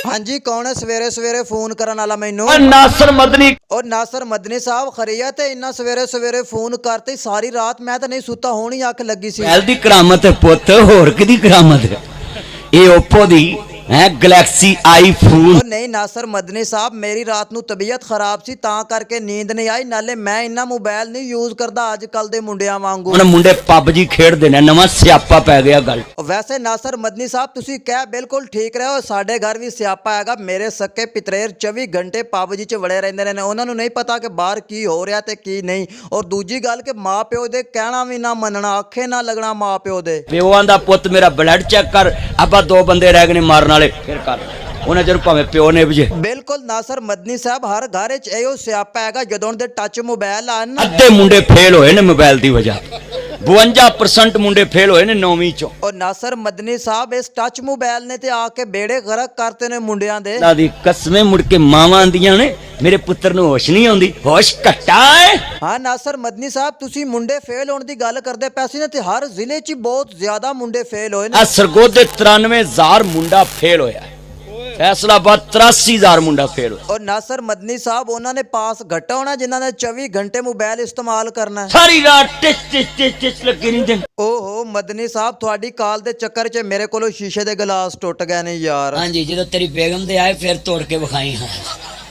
हाँ जी, कौन है सवेरे सवेरे फोन करन वाला मैनू? नासर मदनी। और नासर मदनी साहब खरीयत है? इन्ना सवेरे सवेरे फोन करते सारी रात मैं तो नहीं सुता होनी अख लगी सी। मोबाइल दी करामत है पुत, होर किदी करामत है? ये ओप्पो दी है गैलेक्सी आईफोन। और नहीं नासर मदनी साहब, मेरी रात नू तबीयत खराब सी तां करके नींद नहीं आई, नाले मैं इन्ना मोबाइल नहीं यूज करदा अजकल दे मुंडियां वांगू। ਹੁਣ ਮੁੰਡੇ ਪਬਜੀ ਖੇਡਦੇ ਨੇ, ਨਵਾਂ ਸਿਆਪਾ ਪੈ ਗਿਆ ਗੱਲ। वैसे नासर मदनी साहब तुसी कह बिल्कुल ठीक रहे हो, साडे घर भी स्यापा हैगा। मेरे सक्के पितरेर 24 घंटे पबजी च वड़े रहिंदे ने, उन्हां नूं नहीं पता कि बाहर की हो रहा ते की नहीं। और दूजी गल कि माँ प्यो दे कहना भी ना मनना, आखे ना लगना माँ प्यो दे। ਪਿਓਾਂ ਦਾ ਪੁੱਤ ਮੇਰਾ ਬਲੱਡ ਚੈੱਕ ਕਰ, ਆਪਾਂ ਦੋ ਬੰਦੇ ਰਹਿ ਗਏ ਨੇ ਮਾਰਨ ਵਾਲੇ, ਫਿਰ ਕਰ ਉਹਨਾਂ ਚਿਰ ਭਾਵੇਂ ਪਿਓ ਨੇ ਵਜੇ। बिल्कुल नासर मदनी साहब, हर घर च इहो स्यापा हैगा जदों दे टच मोबाइल आन। ਅੱਧੇ ਮੁੰਡੇ ਫੇਲ ਹੋਏ ਨੇ मोबाइल ਦੀ ਵਜ੍ਹਾ, 52% ਮੁੰਡੇ ਫੇਲ ਹੋਏ ਨੇ 9ਵੀਂ ਚੋਂ। और नासर मदनी साहब इस टच मोबाइल ने ते आके बेड़े गरक करते ने मुंडियां दे। ਨਾ ਦੀ ਕਸਮੇ ਮੁੜ ਕੇ ਮਾਵਾਂ ਆਂਦੀਆਂ ਨੇ ਮੇਰੇ ਪੁੱਤਰ ਨੂੰ ਹੋਸ਼ ਨਹੀਂ ਆਉਂਦੀ, ਹੋਸ਼ ਘਟਾ ਹੈ। हाँ नासर मदनी साहब, तुसी मुंडे फेल होने की गल करदे पए सी ने, ते हर जिले च बहुत ज्यादा मुंडे फेल होए ने। ਆ ਸਰਗੋਧੇ 93,000 ਮੁੰਡਾ ਫੇਲ ਹੋਇਆ, फैसलाबाद 83,000 मुंडा फेल होया। और नासर मदनी साहब उन्होंने पास घटा होना जिन्हों ने 24 घंटे मोबाइल इस्तेमाल करना है। सारी रात टिच टिच टिच टिच लगी नहीं दिन। ओहो मदनी साहब, थोड़ी काल दे चक्कर च मेरे कोलों शीशे दे गिलास टुट गए ने यार। हाँ जी, जो तेरी बेगम दे आए फिर तोड़ के विखाई। हाँ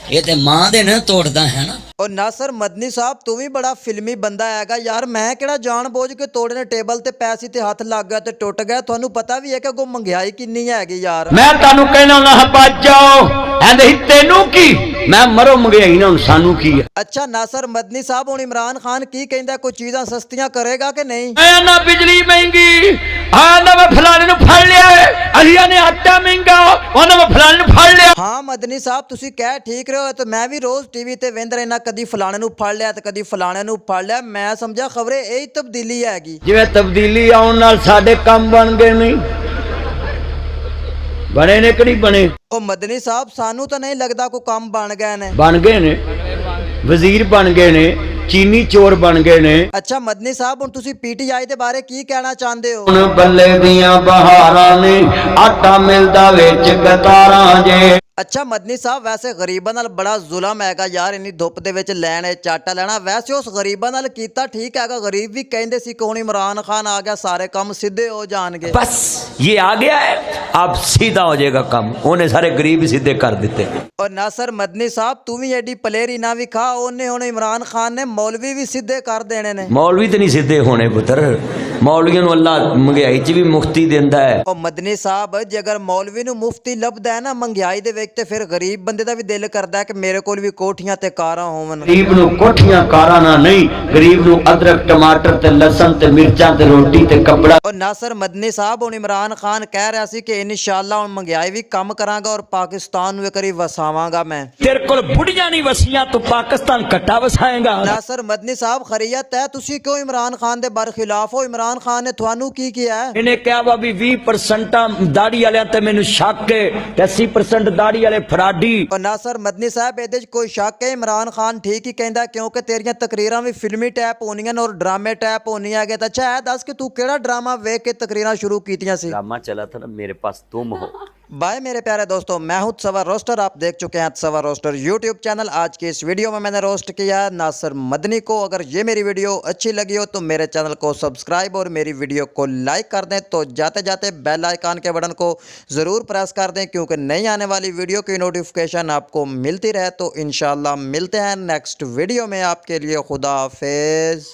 ये ते मां दे ना तोड़दा है ना। और नासर मदनी साहब, तू भी बड़ा फिल्मी बंदा हैगा यार। मैं केड़ा जान बोझ के तोड़ने टेबल ते पैसे ते हाथ लग गया ते टुट गया। थानू पता भी है कि अगों महंगाई किन्नी हैगी यार। मैं तानू कहना ना बच जाओ, ऐंदे ही तेनू की, मैं मरो महंगाई ना सानू की है। अच्छा नासर मदनी साहब, हुण इमरान खान की कहंदा, कोई चीज़ां सस्तियां करेगा कि नहीं? ना बिजली महंगी, ना मैं फलाने नू फड़ लिया है, अलिया ने आटा महंगा, ओना मैं फलाने नू फड़ लिया। हाँ मदनी साहब, तुसी कह ठीक रहे हो। तो मैं भी रोज टीवी ते वेंद रहना, कदी फलाने नू फड़ लिया ते कदी फलाने नू फड़ लिया। मैं समझा खबरे यही तब्दीली हैगी। जिवें तब्दीली आउण नाल साडे काम बन गए नहीं, बने ने कि नहीं बने? ओ मदनी साहब, सानू तो नहीं लगता कोई काम बन गए ने। बन गए ने, वजीर बन गए ने, चीनी चोर बन गए ने। अच्छा मदनी साहब, हुण तुसी पीटीआई दे बारे की कहना चाहते हो? हुण बल्ले दियां बहारां ने, आटा मिलदा विच कतारां जे। अच्छा मदनी साहब, वैसे गरीबां नाल बड़ा जुलम हैगा यार, इन्नी धुप दे विच लैण चाटा लेना। वैसे उस गरीबां नाल कीता ठीक हैगा। गरीब भी कहंदे सी कि हुण इमरान खान आ गया, सारे काम सीधे हो जाणगे। बस ये आ गया है, अब सीधा हो जाएगा काम, उन्हें सारे गरीब ही सीधे कर देते। और नासर मदनी साहब, तू भी एडी पलेरी ना विखा, ओने हुण इमरान खान ने मौलवी भी सीधे कर देने ने। मौलवी तो नहीं सीधे होने पुत्र, मौलवियों अल्लाह महंगाई च भी मुफ्ती देंदा है। और मदनी साहब, जे अगर मौलवी नू मुफ्ती लभदा है ना महंगाई दे विच, ते फिर गरीब बंदे दा भी दिल करदा है कि मेरे कोल भी कोठियां ते कारां होवन। गरीब नू कोठियां कारां ना नहीं, गरीब नू अदरक टमाटर ते लसन ते मिर्चां ते रोटी ते कपड़ा। और नासर मदनी साहब, हुण इमरान खान कह रहा सी कि इंशाअल्लाह हुण महंगाई भी कम करांगा और पाकिस्तान नू इक वारी वसावांगा मैं। तेरे कोल बुढ़ियां नहीं वसियां तो पाकिस्तान कट्टा वसाएगा। नासर मदनी साहब, खरीयत है? तुसी क्यों इमरान खान दे बरखिलाफ हो? इमरान खान ने थानू की किया है? इन्हें क्या वा भी 20% दाढ़ी वाले ते मैनू शक है, 80% दाढ़ी वाले फराडी। और नासर मदनी साहब, ਇਹਦੇ ਚ कोई शक है? इमरान खान ठीक ही कहंदा, क्योंकि तेरियां तकरीरां भी फिल्मी टाइप होनियां और ड्रामे टाइप होनियां है। तो अच्छा है दस कि तू केड़ा ड्रामा वेख के तकरीरां शुरू कीतियां सी? ड्रामा चला था ना मेरे पास तुम हो। बाय मेरे प्यारे दोस्तों, मैं हूं सवर रोस्टर। आप देख चुके हैं सवर रोस्टर यूट्यूब चैनल। आज के इस वीडियो में मैंने रोस्ट किया है नासर मदनी को। अगर ये मेरी वीडियो अच्छी लगी हो तो मेरे चैनल को सब्सक्राइब और मेरी वीडियो को लाइक कर दें। तो जाते जाते बेल आइकन के बटन को ज़रूर प्रेस कर दें, क्योंकि नई आने वाली वीडियो की नोटिफिकेशन आपको मिलती रहे। तो इंशाल्लाह मिलते हैं नेक्स्ट वीडियो में। आपके लिए खुदा हाफिज़।